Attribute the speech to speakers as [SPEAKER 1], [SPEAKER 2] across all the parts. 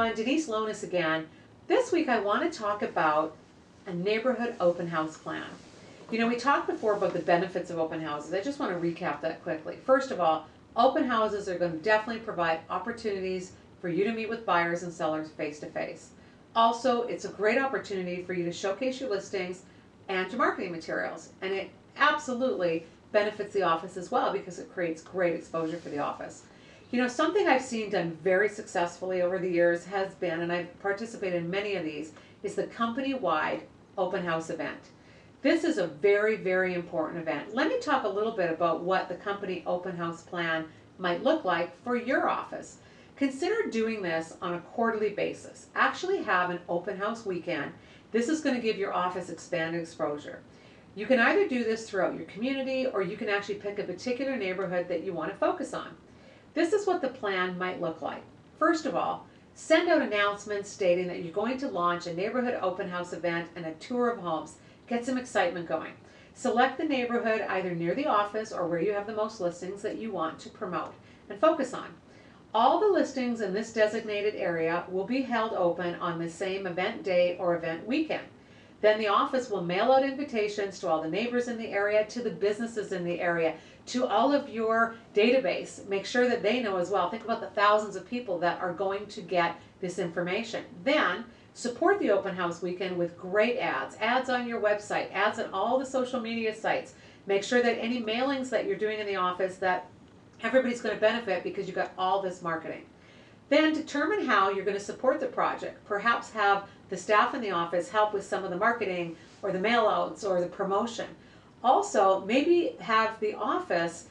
[SPEAKER 1] everyone, Denise Lonis again. This week I want to talk about a neighborhood open house plan. You know, we talked before about the benefits of open houses. I just want to recap that quickly. First of all, open houses are going to definitely provide opportunities for you to meet with buyers and sellers face to face. Also, it's a great opportunity for you to showcase your listings and your marketing materials. And it absolutely benefits the office as well because it creates great exposure for the office. You know, something I've seen done very successfully over the years has been, and I've participated in many of these, is the company-wide open house event. This is a very, very important event. Let me talk a little bit about what the company open house plan might look like for your office. Consider doing this on a quarterly basis. Actually have an open house weekend. This is going to give your office expanded exposure. You can either do this throughout your community or you can actually pick a particular neighborhood that you want to focus on. This is what the plan might look like. First of all, send out announcements stating that you're going to launch a neighborhood open house event and a tour of homes. Get some excitement going. Select the neighborhood either near the office or where you have the most listings that you want to promote and focus on. All the listings in this designated area will be held open on the same event day or event weekend. Then the office will mail out invitations to all the neighbors in the area, to the businesses in the area, to all of your database. Make sure that they know as well. Think about the thousands of people that are going to get this information. Then support the open house weekend with great ads. Ads on your website, ads on all the social media sites. Make sure that any mailings that you're doing in the office that everybody's going to benefit because you've got all this marketing. Then determine how you're going to support the project. Perhaps have the staff in the office help with some of the marketing or the mail outs or the promotion. Also, maybe have the office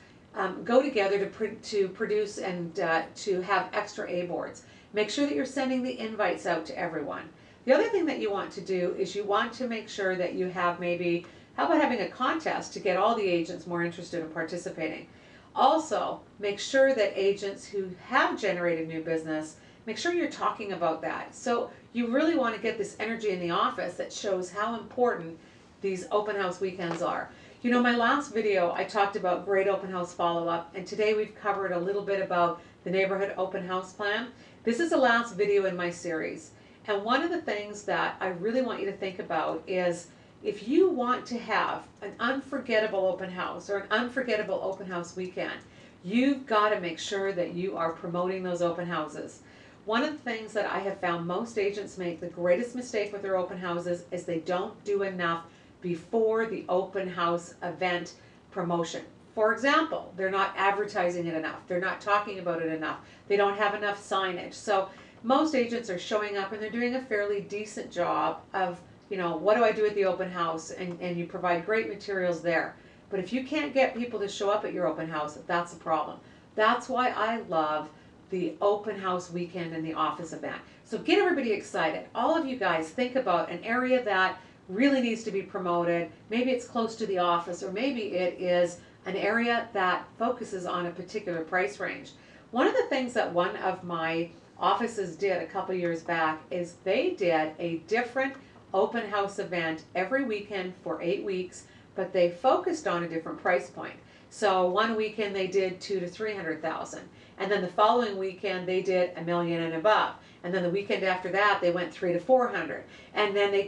[SPEAKER 1] go together to produce and to have extra A boards. Make sure that you're sending the invites out to everyone. The other thing that you want to do is you want to make sure that you have maybe, how about having a contest to get all the agents more interested in participating. Also, make sure that agents who have generated new business, make sure you're talking about that. So you really want to get this energy in the office that shows how important these open house weekends are. You know, my last video I talked about great open house follow-up, and today we've covered a little bit about the neighborhood open house plan. This is the last video in my series, and one of the things that I really want you to think about is if you want to have an unforgettable open house or an unforgettable open house weekend, you've got to make sure that you are promoting those open houses. One of the things that I have found most agents make the greatest mistake with their open houses is they don't do enough before the open house event promotion. For example, they're not advertising it enough. They're not talking about it enough. They don't have enough signage. So most agents are showing up and they're doing a fairly decent job of, you know, what do I do at the open house? And you provide great materials there. But if you can't get people to show up at your open house, that's a problem. That's why I love the open house weekend and the office event. So get everybody excited. All of you guys think about an area that really needs to be promoted. Maybe it's close to the office, or maybe it is an area that focuses on a particular price range. One of the things that one of my offices did a couple years back is they did a different open house event every weekend for 8 weeks, but they focused on a different price point. So one weekend they did 200,000 to 300,000, and then the following weekend they did $1 million and above, and then the weekend after that they went 300,000 to 400,000, and then they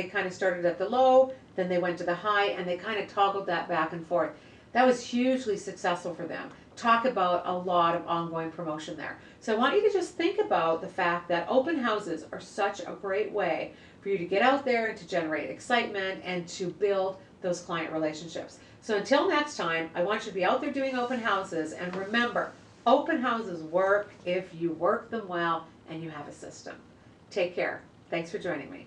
[SPEAKER 1] kind of started at the low, then they went to the high, and they kind of toggled that back and forth. That was hugely successful for them. Talk about a lot of ongoing promotion there. So I want you to just think about the fact that open houses are such a great way for you to get out there and to generate excitement and to build those client relationships. So until next time, I want you to be out there doing open houses, and remember, open houses work if you work them well and you have a system. Take care. Thanks for joining me.